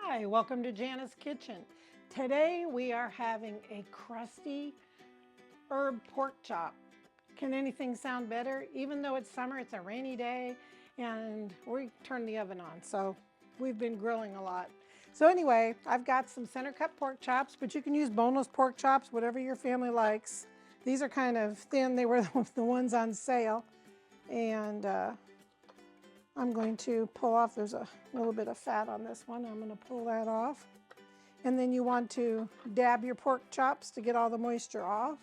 Hi, welcome to Jana's Kitchen. Today we are having a crusty herb pork chop. Can anything sound better? Even though it's summer, it's a rainy day, and we turned the oven on, so we've been grilling a lot. So anyway, I've got some center cut pork chops, but you can use boneless pork chops, whatever your family likes. These are kind of thin. They were the ones on sale, and I'm going to pull off, there's a little bit of fat on this one. I'm going to pull that off. And then you want to dab your pork chops to get all the moisture off.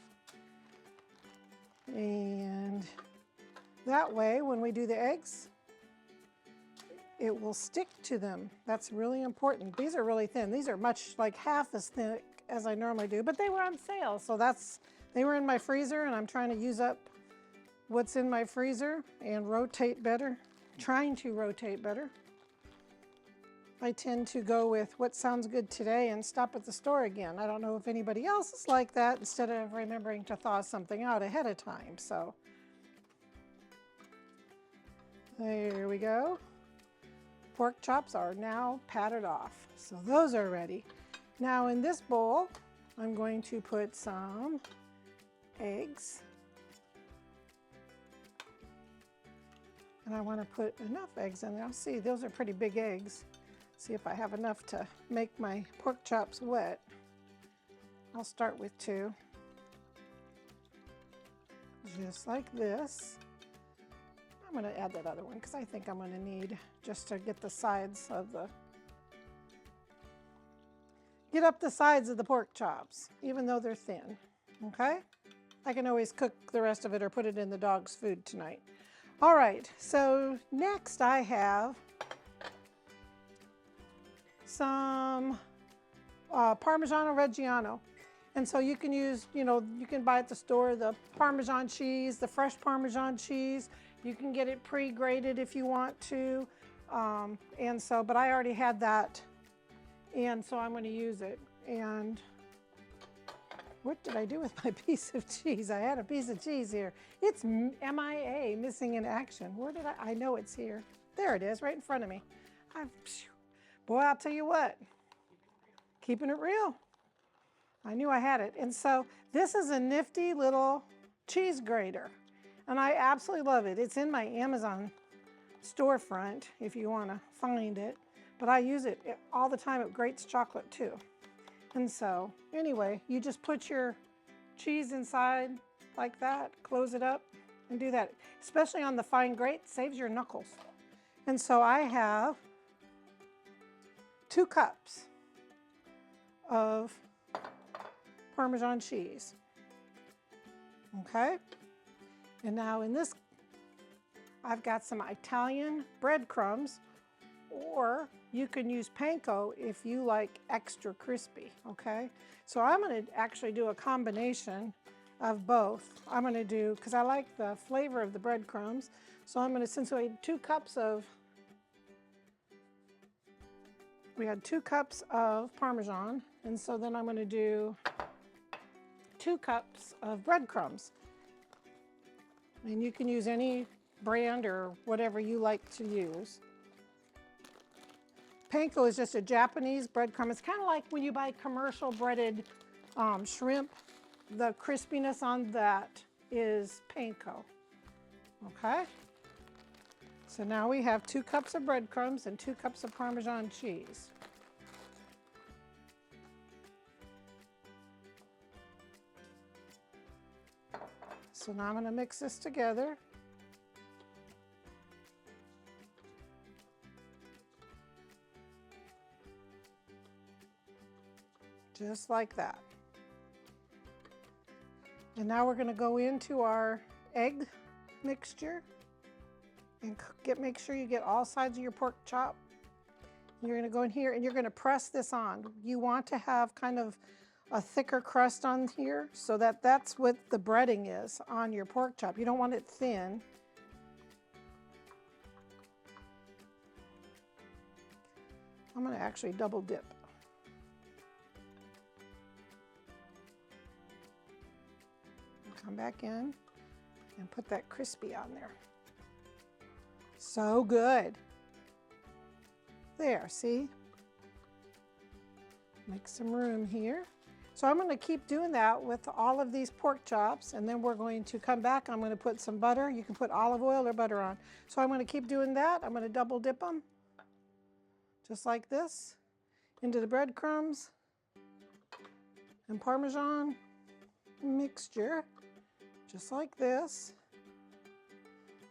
And that way, when we do the eggs, it will stick to them. That's really important. These are really thin. These are much like half as thick as I normally do, but they were on sale. So they were in my freezer, and I'm trying to use up what's in my freezer and rotate better. Trying to rotate better. I tend to go with what sounds good today and stop at the store again. I don't know if anybody else is like that, instead of remembering to thaw something out ahead of time. So there we go. Pork chops are now patted off. So those are ready. Now in this bowl, I'm going to put some eggs. And I want to put enough eggs in there. I'll see, those are pretty big eggs. See if I have enough to make my pork chops wet. I'll start with 2. Just like this. I'm going to add that other one because I think I'm going to need just to get the sides of get up the sides of the pork chops, even though they're thin. Okay? I can always cook the rest of it or put it in the dog's food tonight. All right, so next I have some Parmigiano Reggiano. And so you can use, you can buy at the store the Parmesan cheese, the fresh Parmesan cheese. You can get it pre-grated if you want to. But I already had that, and so I'm going to use it. And what did I do with my piece of cheese? I had a piece of cheese here. It's MIA, missing in action. Where did I know it's here. There it is, right in front of me. Boy, I'll tell you what, keeping it real. I knew I had it. And so this is a nifty little cheese grater, and I absolutely love it. It's in my Amazon storefront if you want to find it, but I use it all the time. It grates chocolate too. And so, anyway, you just put your cheese inside like that, close it up, and do that. Especially on the fine grate, saves your knuckles. And so I have 2 cups of Parmesan cheese. Okay? And now in this, I've got some Italian breadcrumbs, or you can use Panko if you like extra crispy, okay? So I'm going to actually do a combination of both. I'm going to do, because I like the flavor of the breadcrumbs, so I'm going to, since we had 2 cups of Parmesan, and so then I'm going to do 2 cups of breadcrumbs. And you can use any brand or whatever you like to use. Panko is just a Japanese breadcrumb. It's kind of like when you buy commercial breaded shrimp. The crispiness on that is Panko. Okay? So now we have 2 cups of breadcrumbs and 2 cups of Parmesan cheese. So now I'm going to mix this together. Just like that. And now we're going to go into our egg mixture and make sure you get all sides of your pork chop. You're going to go in here and you're going to press this on. You want to have kind of a thicker crust on here so that that's what the breading is on your pork chop. You don't want it thin. I'm going to actually double dip. Come back in and put that crispy on there. So good. There, see? Make some room here. So I'm going to keep doing that with all of these pork chops, and then we're going to come back. I'm going to put some butter. You can put olive oil or butter on. So I'm going to keep doing that. I'm going to double dip them, just like this, into the breadcrumbs and Parmesan mixture, just like this.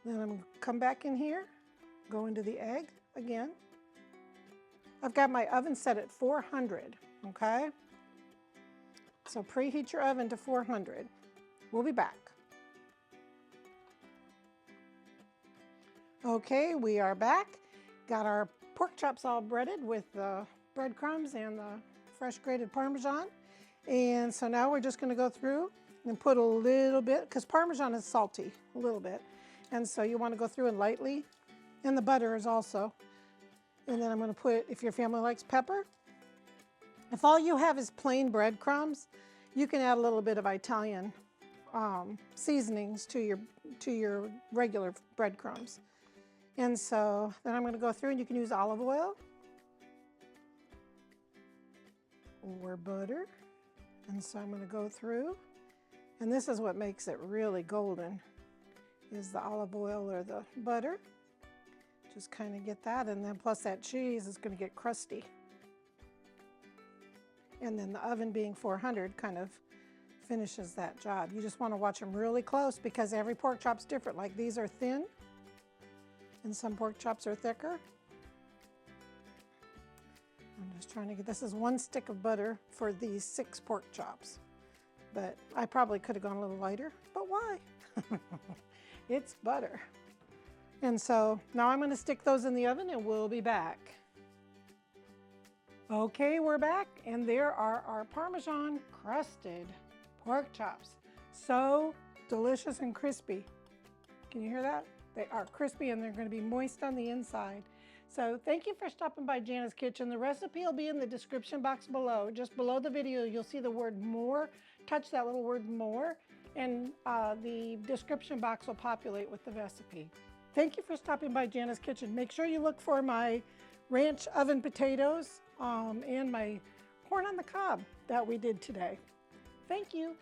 Then I'm going to come back in here, go into the egg again. I've got my oven set at 400, okay? So preheat your oven to 400. We'll be back. Okay, we are back. Got our pork chops all breaded with the breadcrumbs and the fresh grated Parmesan. And so now we're just going to go through and put a little bit, because Parmesan is salty, a little bit. And so you want to go through and lightly. And the butter is also. And then I'm going to put, if your family likes pepper, if all you have is plain breadcrumbs, you can add a little bit of Italian seasonings to your regular breadcrumbs. And so then I'm going to go through, and you can use olive oil or butter. And so I'm going to go through, and this is what makes it really golden, is the olive oil or the butter. Just kind of get that, and then plus that cheese is going to get crusty. And then the oven being 400 kind of finishes that job. You just want to watch them really close, because every pork chop's different. Like these are thin, and some pork chops are thicker. I'm just trying to get, this is 1 stick of butter for these 6 pork chops. But I probably could have gone a little lighter, but why? It's butter. And so now I'm going to stick those in the oven, and we'll be back. Okay, we're back, and there are our Parmesan crusted pork chops. So delicious and crispy. Can you hear that? They are crispy, and they're going to be moist on the inside. So thank you for stopping by Jana's Kitchen. The recipe will be in the description box below. Just below the video, you'll see the word more. Touch that little word more, and the description box will populate with the recipe. Thank you for stopping by Jana's Kitchen. Make sure you look for my ranch oven potatoes and my corn on the cob that we did today. Thank you.